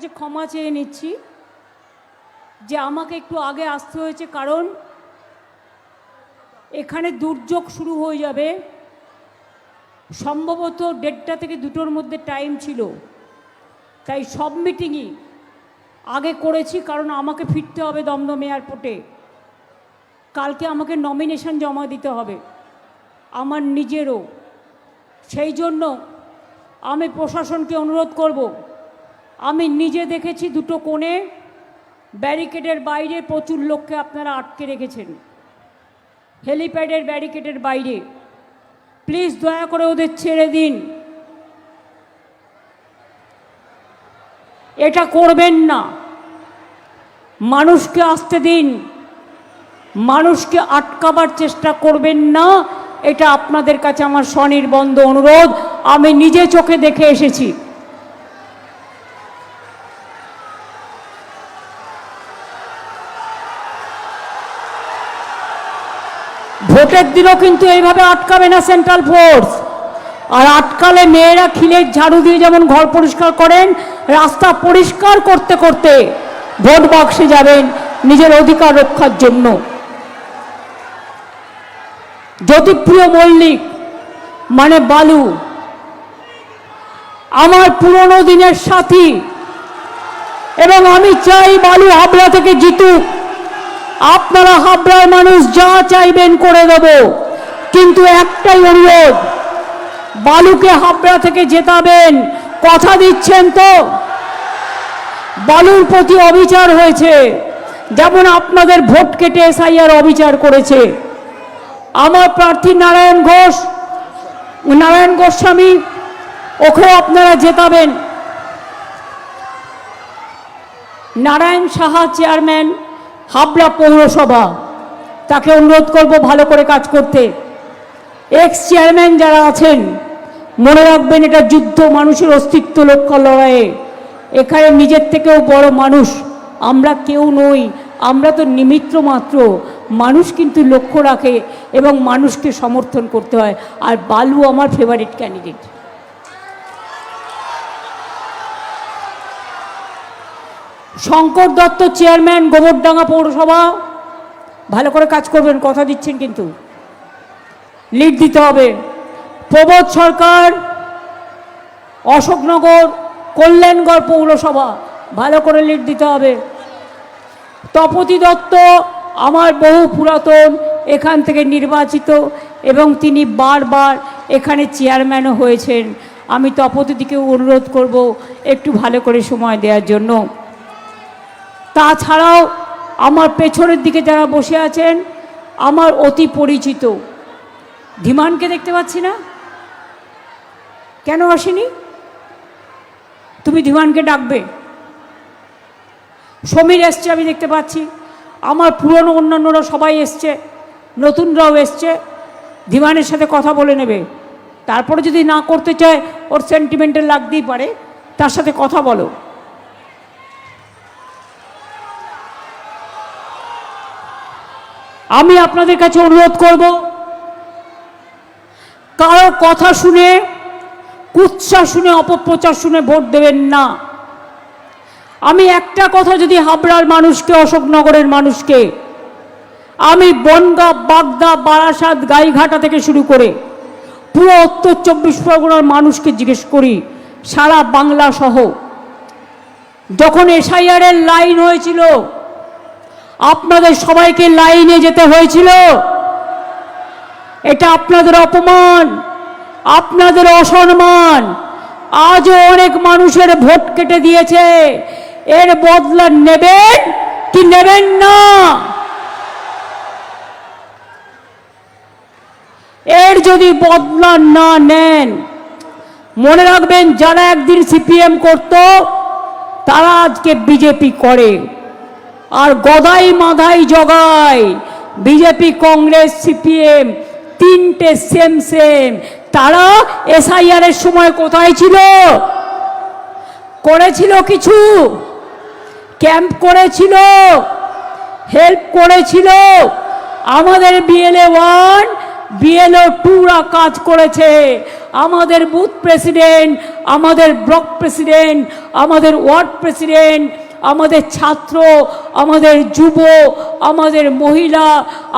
কাছে ক্ষমা চেয়ে নিচ্ছি যে আমাকে একটু আগে আসতে হয়েছে, কারণ এখানে দুর্যোগ শুরু হয়ে যাবে। সম্ভবত 1:30 থেকে 2টোর মধ্যে টাইম ছিল, তাই সব মিটিংই আগে করেছি, কারণ আমাকে ফিরতে হবে দমদম এয়ারপোর্টে। কালকে আমাকে নমিনেশন জমা দিতে হবে আমার নিজেরও। সেই জন্য আমি প্রশাসনকে অনুরোধ করব, আমি নিজে দেখেছি 2টো কোণে ব্যারিকেডের বাইরে প্রচুর লোককে আপনারা আটকে রেখেছেন, হেলিপ্যাডের ব্যারিকেডের বাইরে। প্লিজ দয়া করে ওদের ছেড়ে দিন, এটা করবেন না। মানুষকে আসতে দিন, মানুষকে আটকাবার চেষ্টা করবেন না, এটা আপনাদের কাছে আমার স্বনির্বন্ধ অনুরোধ। আমি নিজে চোখে দেখে এসেছি। ভোটের দিনও কিন্তু এইভাবে আটকাবে না সেন্ট্রাল ফোর্স। আর আটকালে মেয়েরা খিলের ঝাড়ু দিয়ে যেমন ঘর পরিষ্কার করেন, রাস্তা পরিষ্কার করতে করতে ভোট বাক্সে যাবেন নিজের অধিকার রক্ষার জন্য। জ্যোতিপ্রিয় মল্লিক মানে বালু আমার পুরনো দিনের সাথী, এবং আমি চাই বালু হাবড়া থেকে জিতুক। আপনারা হাবড়ার মানুষ যা চাইবেন করে দেব, কিন্তু একটাই অনুরোধ, বালুকে হাবড়া থেকে জেতাবেন। কথা দিচ্ছেন তো? বালুর প্রতি অবিচার হয়েছে, যেমন আপনাদের ভোট কেটে এসআইআর অবিচার করেছে। আমার প্রার্থী নারায়ণ গোস্বামী, ওকেও আপনারা জেতাবেন। নারায়ণ সাহা চেয়ারম্যান হাবড়া পৌরসভা, তাকে অনুরোধ করব ভালো করে কাজ করতে। এক্স চেয়ারম্যান যারা আছেন, মনে রাখবেন এটা যুদ্ধ, মানুষের অস্তিত্ব রক্ষা লড়াইয়ে। এখানে নিজের থেকেও বড় মানুষ আমরা কেউ নই, আমরা তো নিমিত্ত মাত্র। মানুষ কিন্তু লক্ষ্য রাখে এবং মানুষকে সমর্থন করতে হয়। আর বালু আমার favourite candidate. Shankar Dutta chairman Gobardanga পৌরসভা, ভালো করে কাজ করবেন, কথা দিচ্ছেন কিন্তু লিড দিতে হবে। প্রবোধ সরকার অশোকনগর কল্যাণগড় পৌরসভা, ভালো করে লিড দিতে হবে। তপতি দত্ত আমার বহু পুরাতন, এখান থেকে নির্বাচিত, এবং তিনি বারবার এখানে চেয়ারম্যানও হয়েছেন। আমি তপতিদিকেও অনুরোধ করব একটু ভালো করে সময় দেওয়ার জন্য। তাছাড়াও আমার পেছনের দিকে যারা বসে আছেন, আমার অতি পরিচিত ধীমানকে দেখতে পাচ্ছি না, কেন আসেনি? তুমি ধীমানকে ডাকবে। সমীর এসছে, আমি দেখতে পাচ্ছি। আমার পুরনো অন্যান্যরা সবাই এসছে, নতুনরাও এসছে। ধীমানের সাথে কথা বলে নেবে, তারপরে যদি না করতে চায়, ওর সেন্টিমেন্টাল লাগতেই পারে, তার সাথে কথা বলো। আমি আপনাদের কাছে অনুরোধ করব, কারো কথা শুনে, কুৎসা শুনে, অপপ্রচার শুনে ভোট দেবেন না। আমি একটা কথা যদি হাবড়ার মানুষকে, অশোকনগরের মানুষকে, আমি বনগাঁ, বাগদা, বারাসাত, গাইঘাটা থেকে শুরু করে পুরো উত্তর 24 পরগনার মানুষকে জিজ্ঞেস করি, সারা বাংলা সহ, যখন এসআইআরের লাইন হয়েছিল, আপনাদের সবাইকে লাইনে যেতে হয়েছিল। এটা আপনাদের অপমান, আপনাদের অসম্মান। আজও অনেক মানুষের ভোট কেটে দিয়েছে, এর বদলা নেবেন কি নেবেন না? এর যদি বদলা না নেন, মনে রাখবেন যারা একদিন সিপিএম করত, তারা আজকে বিজেপি করে। আর গদাই মাধাই জগায়, বিজেপি, কংগ্রেস, সিপিএম তিনটে সেম সেম। তারা এসআইআরের সময় কোথায় ছিল? করেছিল কিছু? ক্যাম্প করেছিল, হেল্প করেছিল। আমাদের BLA 1 বিএলও টুরা কাজ করেছে, আমাদের বুথ প্রেসিডেন্ট, আমাদের ব্লক প্রেসিডেন্ট, আমাদের ওয়ার্ড প্রেসিডেন্ট, আমাদের ছাত্র, আমাদের যুব, আমাদের মহিলা,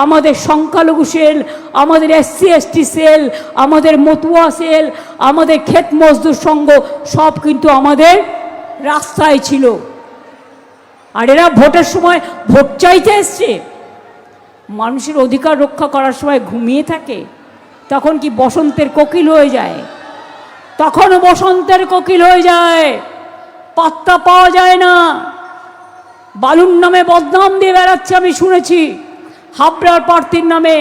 আমাদের সংখ্যালঘু সেল, আমাদের এসসি এসটি সেল, আমাদের মতুয়া সেল, আমাদের ক্ষেত মজদুর সংঘ সব কিন্তু আমাদের রাস্তায় ছিল। আর এরা ভোটের সময় ভোট চাইতে এসছে। মানুষের অধিকার রক্ষা করার সময় ঘুমিয়ে থাকে, তখন কি বসন্তের কোকিল হয়ে যায়? তখনও বসন্তের কোকিল হয়ে যায়, পাত্তা পাওয়া যায় না। বালুর নামে বদনাম দিয়ে বেড়াচ্ছে, আমি শুনেছি হাবড়ার প্রার্থীর নামে।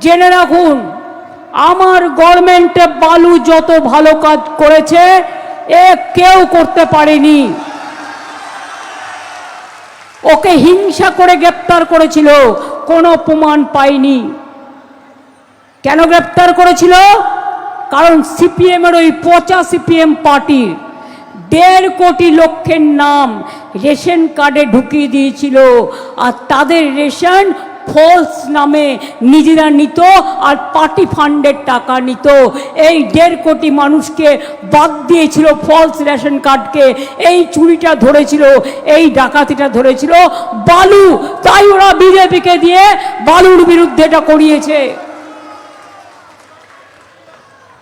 জেনে রাখুন, আমার গভর্নমেন্টে বালু যত ভালো কাজ করেছে এ কেউ করতে পারেনি। ওকে হিংসা করে গ্রেপ্তার করেছিল, কোনো প্রমাণ পাইনি। কেন গ্রেপ্তার করেছিল? কারণ সিপিএমের ওই পচা সিপিএম পার্টির 1.5 কোটি লোকের নাম রেশন কার্ডে ঢুকিয়ে দিয়েছিল, আর তাদের রেশন ফলস নামে নিজেরা নিত আর পার্টি ফান্ডের টাকা নিত। এই 1.5 কোটি মানুষকে বাদ দিয়েছিল ফলস রেশন কার্ডকে। এই চুরিটা ধরেছিল, এই ডাকাতিটা ধরেছিল বালু। তাই ওরা বিজেপিকে দিয়ে বালুর বিরুদ্ধে এটা করিয়েছে।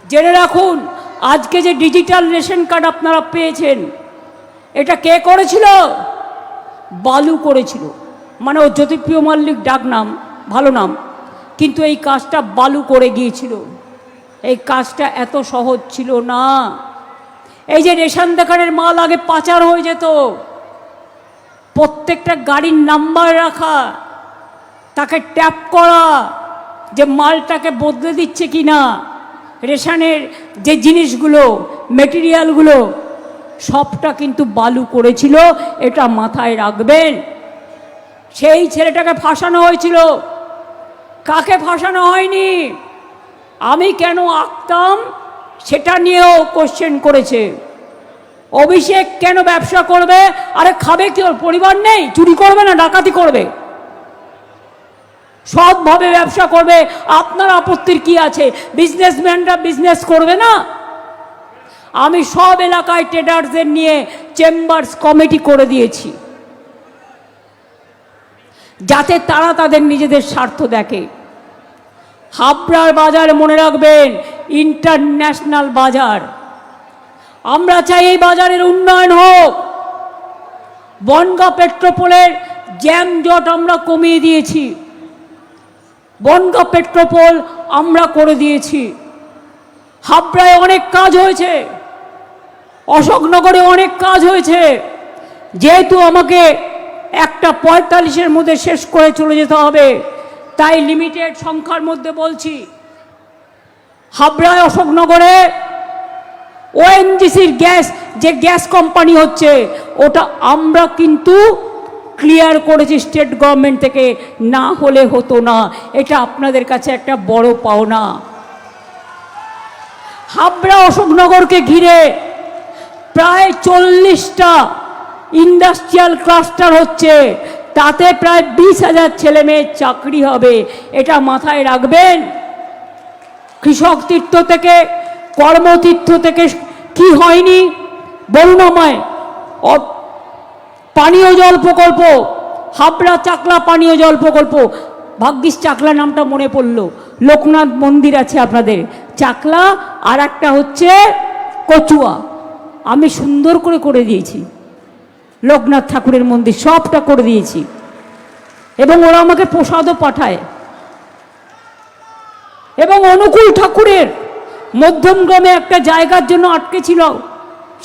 জেনে রাখুন, আজকে যে ডিজিটাল রেশন কার্ড আপনারা পেয়েছেন, এটা কে করেছিল? বালু করেছিল। মানে ও জ্যোতিপ্রিয় মল্লিক ডাক নাম, ভালো নাম, কিন্তু এই কাজটা বালু করে গিয়েছিল। এই কাজটা এত সহজ ছিল না। এই যে রেশন দোকানের মাল আগে পাচার হয়ে যেত, প্রত্যেকটা গাড়ির নাম্বার রাখা, তাকে ট্যাপ করা যে মালটাকে বদলে দিচ্ছে কি না, রেশনের যে জিনিসগুলো, মেটেরিয়ালগুলো সবটা কিন্তু বালু করেছিল, এটা মাথায় রাখবেন। সেই ছেলেটাকে ফাঁসানো হয়েছিল। কাকে ফাঁসানো হয়নি? আমি কেন আঁকতাম সেটা নিয়েও কোশ্চেন করেছে। অভিষেক কেন ব্যবসা করবে? আরে খাবে কি? ওর পরিবার নেই? চুরি করবে না ডাকাতি করবে? সৎভাবে ব্যবসা করবে, আপনার আপত্তির কি আছে? বিজনেসম্যানরা বিজনেস করবে না? আমি সব এলাকায় ট্রেডার্সদের নিয়ে চেম্বার্স কমিটি করে দিয়েছি, যাতে তারা তাদের নিজেদের স্বার্থ দেখে। হাবড়ার বাজার মনে রাখবেন, ইন্টারন্যাশনাল বাজার। আমরা চাই এই বাজারের উন্নয়ন হোক। বনগাঁ পেট্রোপোলের জ্যাম জট আমরা কমিয়ে দিয়েছি। বনগাঁ পেট্রোপোল আমরা করে দিয়েছি। হাবড়ায় অনেক কাজ হয়েছে, অশোকনগরে অনেক কাজ হয়েছে। যেহেতু আমাকে 1:45-এর মধ্যে শেষ করে চলে যেতে হবে, তাই লিমিটেড সংখ্যার মধ্যে বলছি। হাবড়ায় অশোকনগরে ওএনজিসির গ্যাস, যে গ্যাস কোম্পানি হচ্ছে, ওটা আমরা কিন্তু ক্লিয়ার করেছি স্টেট গভর্নমেন্ট থেকে, না হলে হতো না। এটা আপনাদের কাছে একটা বড় পাওনা। হাবড়া অশোকনগরকে ঘিরে প্রায় 40টা ইন্ডাস্ট্রিয়াল ক্লাস্টার হচ্ছে, তাতে প্রায় 20,000 ছেলে মেয়ের চাকরি হবে। এটা মাথায় রাখবেন। কৃষক তীর্থ থেকে, কর্মতীর্থ থেকে কি হয়নি? বরুণাময় পানীয় জল প্রকল্প, হাবড়া চাকলা পানীয় জল প্রকল্প। ভাগ্যিস চাকলা নামটা মনে পড়ল। লোকনাথ মন্দির আছে আপনাদের, চাকলা, আর একটা হচ্ছে কচুয়া। আমি সুন্দর করে করে দিয়েছি লোকনাথ ঠাকুরের মন্দির, সবটা করে দিয়েছি, এবং ওরা আমাকে প্রসাদও পাঠায়। এবং অনুকূল ঠাকুরের মধ্যমগ্রামে একটা জায়গার জন্য আটকে ছিল,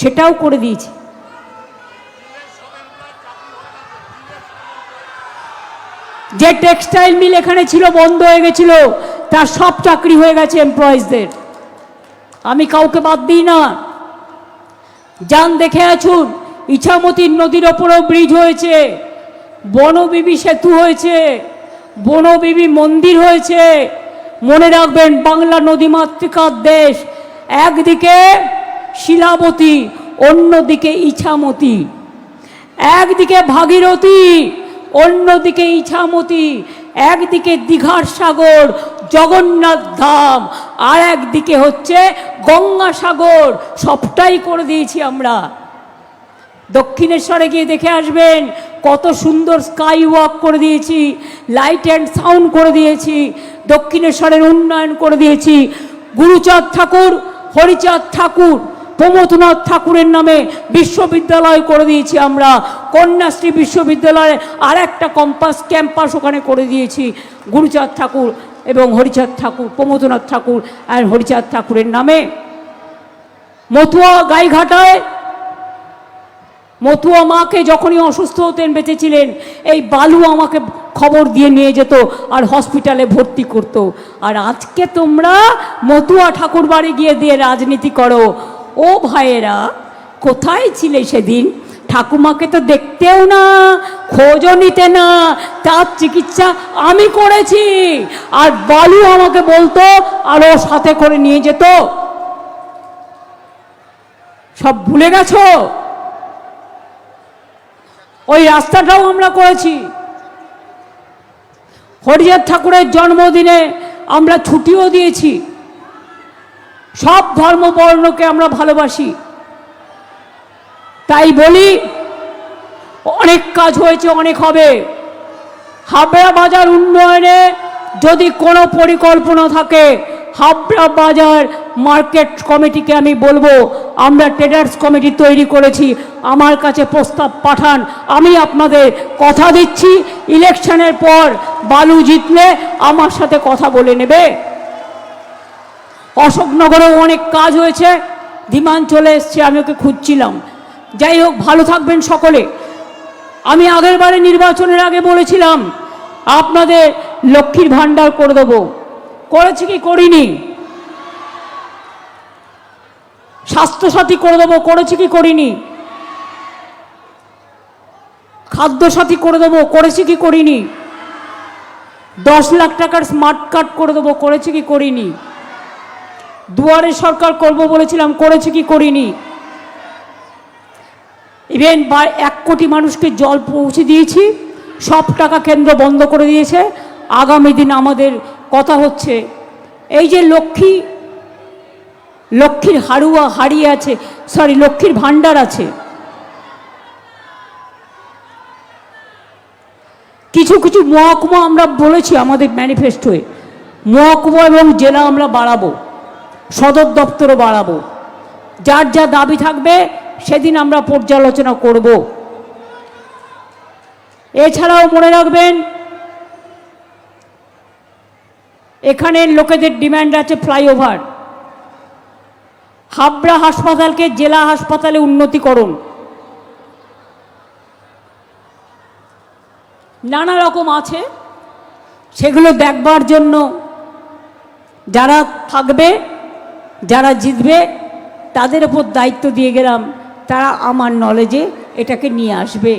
সেটাও করে দিয়েছি। যে টেক্সটাইল মিল এখানে ছিল, বন্ধ হয়ে গেছিল, তার সব চাকরি হয়ে গেছে এমপ্লয়িজদের। আমি কাউকে বাদ দিই না। যান দেখে আছুন, ইছামতি নদীর ওপরেও ব্রিজ হয়েছে, বনবিবি সেতু হয়েছে, বনবিবি মন্দির হয়েছে। মনে রাখবেন, বাংলা নদীমাতৃকার দেশ। একদিকে শিলাবতী, অন্যদিকে ইছামতি। একদিকে ভাগীরথী, অন্যদিকে ইছামতি। একদিকে দীঘার সাগর, জগন্নাথ ধাম, আর একদিকে হচ্ছে গঙ্গাসাগর, সবটাই করে দিয়েছি আমরা। দক্ষিণেশ্বরে গিয়ে দেখে আসবেন কত সুন্দর স্কাই ওয়াক করে দিয়েছি, লাইট অ্যান্ড সাউন্ড করে দিয়েছি, দক্ষিণেশ্বরের উন্নয়ন করে দিয়েছি। গুরুচাঁদ ঠাকুর, হরিচাঁদ ঠাকুর, প্রমথনাথ ঠাকুরের নামে বিশ্ববিদ্যালয় করে দিয়েছি আমরা। কন্যাশ্রী বিশ্ববিদ্যালয়ে আর একটা ক্যাম্পাস ওখানে করে দিয়েছি গুরুচাঁদ ঠাকুর এবং হরিচাঁদ ঠাকুর, প্রমথনাথ ঠাকুর আর হরিচাঁদ ঠাকুরের নামে। মতুয়া গাইঘাটায় মতুয়া মাকে যখনই অসুস্থ হতেন, বেঁচেছিলেন, এই বালু আমাকে খবর দিয়ে নিয়ে যেত আর হসপিটালে ভর্তি করত। আর আজকে তোমরা মতুয়া ঠাকুর বাড়ি গিয়ে দিয়ে রাজনীতি করো। ও ভাইয়েরা, কোথায় ছিলে সেদিন? ঠাকুমাকে তো দেখতেও না, খোঁজও নিতে না, তার চিকিৎসা আমি করেছি। আর বালু আমাকে বলতো আর ও সাথে করে নিয়ে যেত। সব ভুলে গেছো? ওই রাস্তাটাও আমরা করেছি। হরিচাঁদ ঠাকুরের জন্মদিনে আমরা ছুটিও দিয়েছি। সব ধর্ম বর্ণকে আমরা ভালোবাসি, তাই বলি অনেক কাজ হয়েছে, অনেক হবে। হাবড়া বাজার উন্নয়নে যদি কোনো পরিকল্পনা থাকে, হাবড়া বাজার মার্কেট কমিটিকে আমি বলবো, আমরা ট্রেডার্স কমিটি তৈরি করেছি, আমার কাছে প্রস্তাব পাঠান। আমি আপনাদের কথা দিচ্ছি, ইলেকশনের পর বালু জিতলে আমার সাথে কথা বলে নেবে। অশোকনগরেও অনেক কাজ হয়েছে, ধীমান চলে এসছে, আমি ওকে খুঁজছিলাম। যাই হোক, ভালো থাকবেন সকলে। আমি আগের বারে নির্বাচনের আগে বলেছিলাম আপনাদের লক্ষ্মীর ভাণ্ডার করে দেবো। করেছি কি করিনি? স্বাস্থ্যসাথী করে দেবো, করেছি কি করিনি? খাদ্যসাথী করে দেবো, করেছি কি করিনি? 10 লাখ টাকার স্মার্ট কার্ড করে দেবো, করেছি কি করিনি? দুয়ারে সরকার করব বলেছিলাম, করেছি কি করিনি? ইভেন 1 কোটি মানুষকে জল পৌঁছে দিয়েছি। সব টাকা কেন্দ্র বন্ধ করে দিয়েছে। আগামী দিন আমাদের কথা হচ্ছে এই যে লক্ষ্মীর হাড়িয়ে আছে, লক্ষ্মীর ভাণ্ডার আছে। কিছু কিছু মহকুমা আমরা বলেছি আমাদের ম্যানিফেস্টোয়, মহকুমা এবং জেলা আমরা বাড়াবো, সদর দপ্তরও বাড়াবো। যার যা দাবি থাকবে সেদিন আমরা পর্যালোচনা করব। এছাড়াও মনে রাখবেন, এখানের লোকেদের ডিমান্ড আছে ফ্লাইওভার। হাবড়া হাসপাতালকে জেলা হাসপাতালে উন্নতিকরণ, নানা রকম আছে, সেগুলো দেখবার জন্য যারা থাকবে, যারা জিতবে, তাদের উপর দায়িত্ব দিয়ে গেলাম, তারা আমার নলেজে এটাকে নিয়ে আসবে।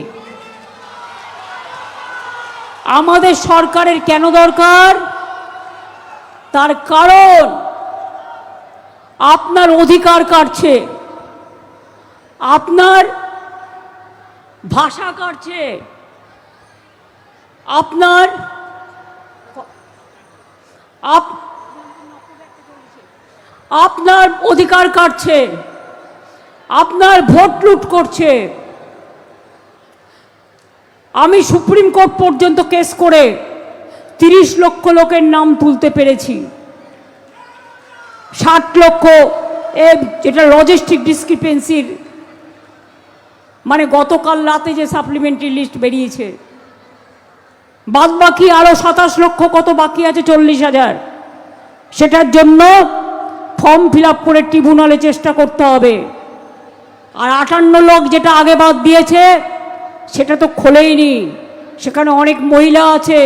আমাদের সরকারের কেন দরকার? তার কারণ আপনার অধিকার কাটছে, আপনার ভাষা কাটছে, আপনার অধিকার কাটছে, আপনার ভোট লুট করছে। আমি সুপ্রিম কোর্ট পর্যন্ত কেস করে 30 লক্ষ লোকের নাম তুলতে পেরেছি। 60 লক্ষ যেটা লজিস্টিক ডিসক্রিপেন্সির, মানে গতকাল রাতে যে সাপ্লিমেন্টারি লিস্ট বেরিয়েছে, বাদ বাকি আরো 27 লক্ষ কত বাকি আছে, 40,000। সেটার জন্য ফর্ম ফিল আপ করে ট্রিব্যুনালে চেষ্টা করতে হবে। আর 58 লোক যেটা আগে বাদ দিয়েছে সেটা তো খোলেইনি। সেখানে অনেক মহিলা আছে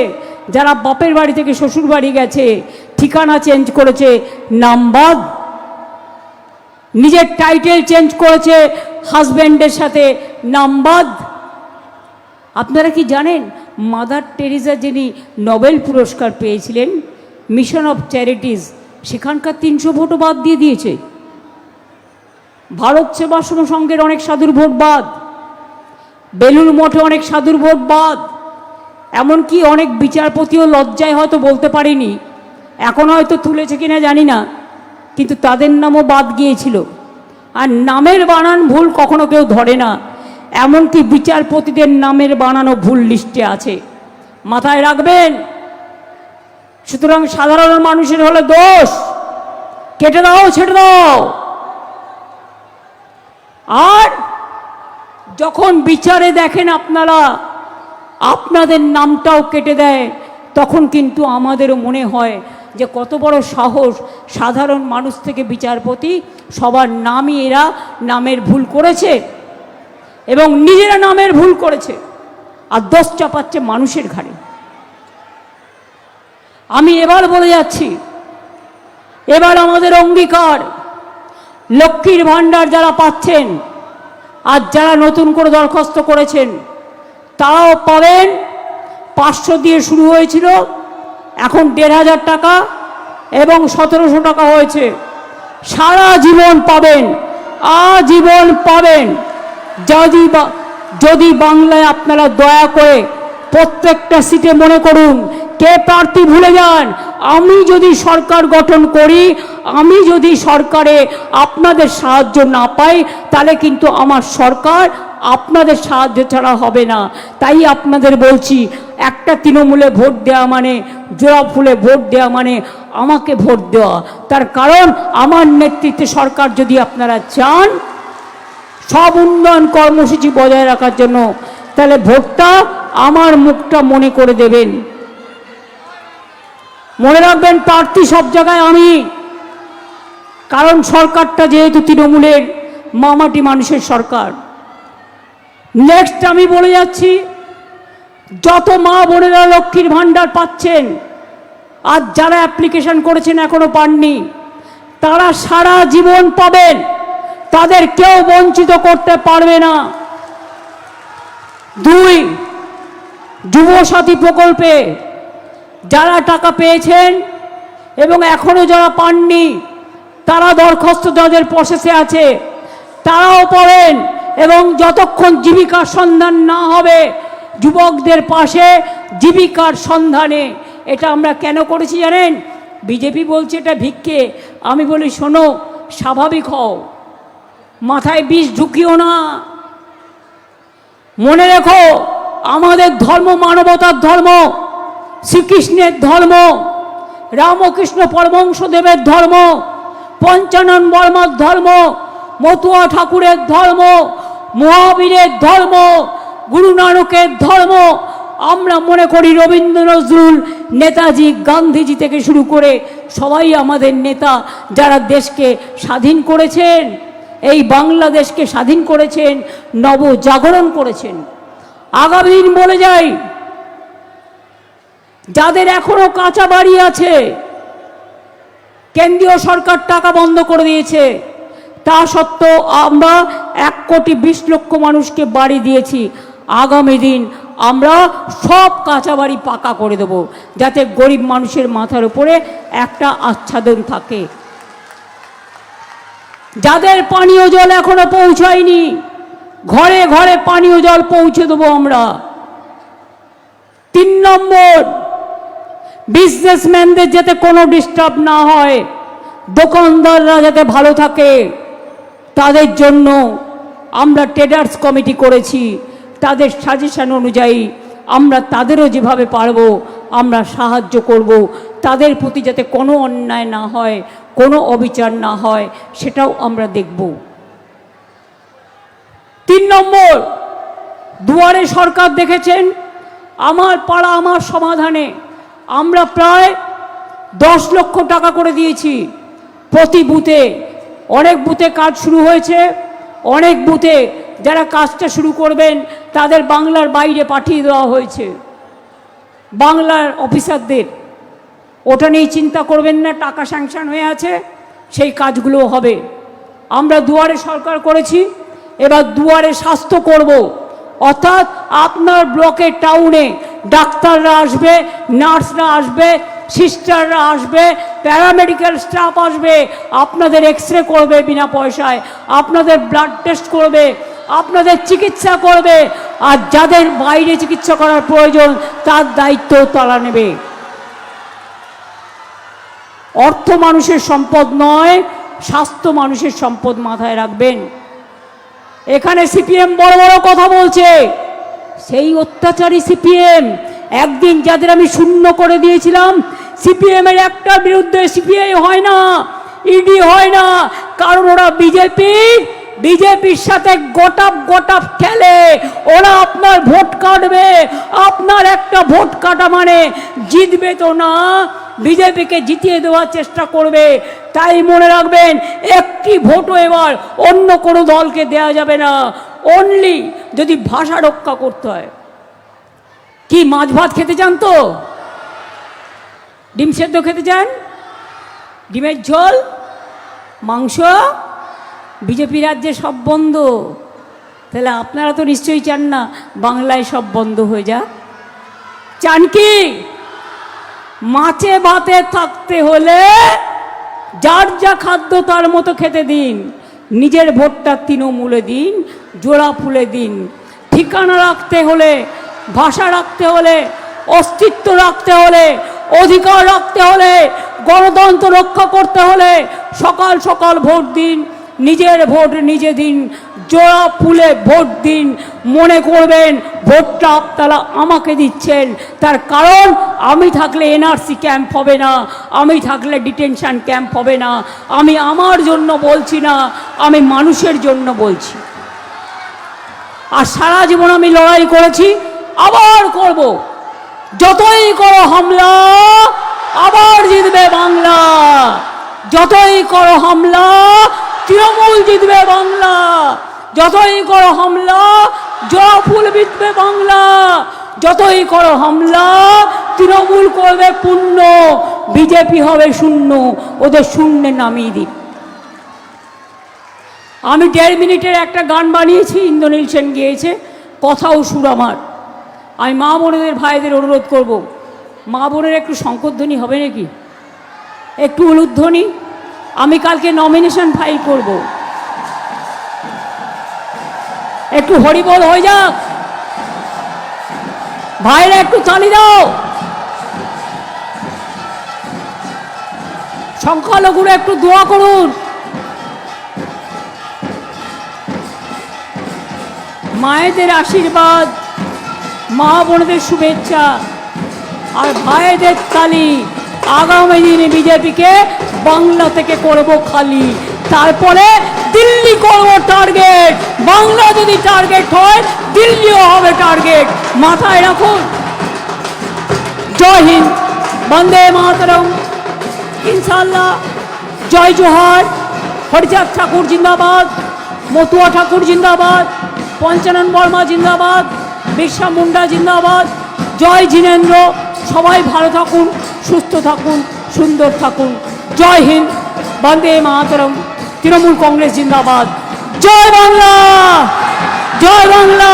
যারা বাপের বাড়ি থেকে শ্বশুর বাড়ি গেছে, ঠিকানা চেঞ্জ করেছে, নাম বাদ, নিজের টাইটেল চেঞ্জ করেছে, হাজব্যান্ডের সাথে নাম বাদ। আপনারা কি জানেন, মাদার টেরিজা যিনি নোবেল পুরস্কার পেয়েছিলেন, মিশন অফ চ্যারিটিজ, সেখানকার 300 ভোটও বাদ দিয়ে দিয়েছে। ভারত সেবাশ্রম সংঘের অনেক সাধুর ভোট বাদ, বেলুর মঠে অনেক সাধুর ভোট বাদ। এমনকি অনেক বিচারপতিও লজ্জায় হয়তো বলতে পারেনি এখন হয়তো তুলেছে কিনা জানি না, কিন্তু তাদের নামও বাদ গিয়েছিল। আর নামের বানান ভুল কখনো কেউ ধরে না, এমনকি বিচারপতিদের নামের বানানো ভুল লিস্টে আছে, মাথায় রাখবেন। সুতরাং সাধারণ মানুষের হলে দোষ, কেটে দাও, ছেড়ে দাও। আর যখন বিচারে দেখেন আপনারা আপনাদের নামটাও কেটে দেয়, তখন কিন্তু আমাদেরও মনে হয় যে কত বড় সাহস, সাধারণ মানুষ থেকে বিচারপতি সবার নামই এরা নামের ভুল করেছে এবং নিজেরা নামের ভুল করেছে, আর দোষ চাপাচ্ছে মানুষের ঘাড়ে। আমি এবার বলে যাচ্ছি, এবার আমাদের অঙ্গীকার, লক্ষ্মীর ভাণ্ডার যারা পাচ্ছেন আর যারা নতুন করে দরখাস্ত করেছেন তারাও পাবেন। 500 দিয়ে শুরু হয়েছিল, এখন 1500 টাকা এবং 1700 টাকা হয়েছে। সারা জীবন পাবেন, আজীবন পাবেন। যদি বাংলায় আপনারা দয়া করে প্রত্যেকটা সিটে মনে করুন কে প্রার্থী ভুলে যান, আমি যদি সরকার গঠন করি, আমি যদি সরকারে আপনাদের সাহায্য না পাই, তাহলে কিন্তু আমার সরকার আপনাদের সাহায্য ছাড়া হবে না। তাই আপনাদের বলছি, একটা তৃণমূলে ভোট দেওয়া মানে, জোড়া ফুলে ভোট দেওয়া মানে আমাকে ভোট দেওয়া। তার কারণ আমার নেতৃত্বে সরকার যদি আপনারা চান সব উন্নয়ন কর্মসূচি বজায় রাখার জন্য, তাহলে ভোটটা আমার মুখটা মনে করে দেবেন। মনে রাখবেন, প্রার্থী সব জায়গায় আমি, কারণ সরকারটা যেহেতু তৃণমূলের মামাটি মানুষের সরকার। নেক্সট আমি বলে যাচ্ছি, যত মা বোনেরা লক্ষ্মীর ভাণ্ডার পাচ্ছেন আর যারা অ্যাপ্লিকেশন করেছেন এখনো পাননি, তারা সারা জীবন পাবেন, তাদের কেউ বঞ্চিত করতে পারবে না। 2, যুবসাথী প্রকল্পে যারা টাকা পেয়েছেন এবং এখনো যারা পাননি, তারা দরখাস্ত যাদের প্রসেসে আছে তারাও পাবেন। এবং যতক্ষণ জীবিকার সন্ধান না হবে, যুবকদের পাশে জীবিকার সন্ধানে। এটা আমরা কেন করেছি জানেন? বিজেপি বলছে এটা ভিক্ষে, আমি বলি শোনো, স্বাভাবিক হও, মাথায় বিষ ঢুকিও না। মনে রেখো, আমাদের ধর্ম মানবতার ধর্ম, শ্রীকৃষ্ণের ধর্ম, রামকৃষ্ণ পরমহংসদেবের ধর্ম, পঞ্চানন বর্মার ধর্ম, মতুয়া ঠাকুরের ধর্ম, মহাবীরের ধর্ম, গুরু নানকের ধর্ম। আমরা মনে করি রবীন্দ্র নজরুল, নেতাজি, গান্ধীজি থেকে শুরু করে সবাই আমাদের নেতা, যারা দেশকে স্বাধীন করেছেন, এই বাংলাদেশকে স্বাধীন করেছেন, নবজাগরণ করেছেন। আগামী দিন বলে যাই, যাদের এখনো কাঁচা বাড়ি আছে, কেন্দ্রীয় সরকার টাকা বন্ধ করে দিয়েছে, তা সত্ত্বেও আমরা 1,20,00,000 মানুষকে বাড়ি দিয়েছি। আগামী দিন আমরা সব কাঁচা বাড়ি পাকা করে দেব, যাতে গরিব মানুষের মাথার উপরে একটা আচ্ছাদন থাকে। যাদের পানীয় জল এখনো পৌঁছায়নি, ঘরে ঘরে পানীয় জল পৌঁছে দেবো আমরা। 3 নম্বর, বিজনেসম্যানদের যাতে কোনো ডিস্টার্ব না হয়, দোকানদাররা যাতে ভালো থাকে, তাদের জন্য আমরা ট্রেডার্স কমিটি করেছি। তাদের সাজেশন অনুযায়ী আমরা তাদেরও যেভাবে পারবো আমরা সাহায্য করব। তাদের প্রতি যাতে কোনো অন্যায় না হয়, কোনো অবিচার না হয়, সেটাও আমরা দেখব। 3 নম্বর, দুয়ারে সরকার দেখেছেন, আমার পাড়া আমার সমাধানে আমরা প্রায় 10 লক্ষ টাকা করে দিয়েছি প্রতি বুথে। অনেক বুথে কাজ শুরু হয়েছে, অনেক বুথে যারা কাজটা শুরু করবেন তাদের বাংলার বাইরে পাঠিয়ে দেওয়া হয়েছে, বাংলার অফিসারদের। ওটা নিয়ে চিন্তা করবেন না, টাকা স্যাংশন হয়ে আছে, সেই কাজগুলো হবে। আমরা দুয়ারে সরকার করেছি, এবার দুয়ারে স্বাস্থ্য করব। অর্থাৎ আপনার ব্লকে, টাউনে ডাক্তাররা আসবে, নার্সরা আসবে, সিস্টাররা আসবে, প্যারামেডিক্যাল স্টাফ আসবে, আপনাদের এক্সরে করবে বিনা পয়সায়, আপনাদের ব্লাড টেস্ট করবে, আপনাদের চিকিৎসা করবে, আর যাদের বাইরে চিকিৎসা করার প্রয়োজন তার দায়িত্ব তারা নেবে। অর্থ মানুষের সম্পদ নয়, স্বাস্থ্য মানুষের সম্পদ, মাথায় রাখবেন। এখানে সিপিএম বড় বড় কথা বলছে, সেই অত্যাচারী সিপিএম একদিন যাদের আমি শূন্য করে দিয়েছিলাম, সিপিএম এর একটা বিরুদ্ধে সিপিআই হয় না, ইডি হয় না, কারণ ওরা বিজেপির সাথে গোটাপ খেলে। ওরা আপনার ভোট কাটবে, আপনার একটা ভোট কাটা মানে জিতবে তো না, বিজেপিকে জিতিয়ে দেওয়ার চেষ্টা করবে। তাই মনে রাখবেন, একটি ভোটও এবার অন্য কোনো দলকে দেয়া যাবে না, অনলি যদি ভাষা রক্ষা করতে হয়। কি মাছ ভাত খেতে চান তো? ডিম সেদ্ধ খেতে চান? ডিমের ঝোল, মাংস? বিজেপি রাজ্যে সব বন্ধ, তাহলে আপনারা তো নিশ্চয়ই চান না বাংলায় সব বন্ধ হয়ে যাক। চান কি? মাছে ভাতে থাকতে হলে যার যা খাদ্য তার মতো খেতে দিন, নিজের ভোটটা তৃণমূলে দিন, জোড়া ফুলে দিন। ঠিকানা রাখতে হলে, ভাষা রাখতে হলে, অস্তিত্ব রাখতে হলে, অধিকার রাখতে হলে, গণতন্ত্র রক্ষা করতে হলে সকাল সকাল ভোট দিন, নিজের ভোট নিজে দিন, জোড়া ফুলে ভোট দিন। মনে করবেন ভোটটা আপনারা আমাকে দিচ্ছেন, তার কারণ আমি থাকলে এনআরসি ক্যাম্প হবে না, আমি থাকলে ডিটেনশন ক্যাম্প হবে না। আমি আমার জন্য বলছি না, আমি মানুষের জন্য বলছি। আর সারা জীবন আমি লড়াই করেছি, আবার করব। যতই করো হামলা আবার জিতবে বাংলা, যতই করো হামলা তৃণমূল জিতবে বাংলা, যতই করো হামলা জোড়া ফুল জিতবে বাংলা, যতই করো হামলা তৃণমূল করবে পূর্ণ, বিজেপি হবে শূন্য, ওদের শূন্যে নামিয়ে দিন। আমি 1.5 মিনিটের একটা গান বানিয়েছি, ইন্দ্রনীল সেন গিয়েছে, কথা ও সুর আমার। আমি মা বোনেদের ভাইদের অনুরোধ করব, মা বোনের একটু শঙ্করধ্বনি হবে নাকি, একটু উলুধ্বনি। আমি কালকে নমিনেশন ফাইল করব, একটু হরিবোল হয়ে যাক। ভাইরা একটু তালি দাও। সংখ্যালঘুরা একটু দোয়া করুন। মায়েদের আশীর্বাদ, মা বোনদের শুভেচ্ছা আর ভাইদের তালি। আগামী দিনে বিজেপিকে বাংলা থেকে করব খালি, তারপরে দিল্লি করব টার্গেট। বাংলা যদি টার্গেট হয়, দিল্লিও হবে টার্গেট, মাথায় রাখুন। জয় হিন্দ, বন্দে মাতরম, ইনশাল্লাহ। জয় জোহার। হরিচাঁদ ঠাকুর জিন্দাবাদ, মতুয়া ঠাকুর জিন্দাবাদ, পঞ্চানন বর্মা জিন্দাবাদ, বিরসা মুন্ডা জিন্দাবাদ। জয় জিনেন্দ্র। সবাই ভালো থাকুন, সুস্থ থাকুন, সুন্দর থাকুন। জয় হিন্দ, বন্দে মাতরম, তৃণমূল কংগ্রেস জিন্দাবাদ। জয় বাংলা, জয় বাংলা।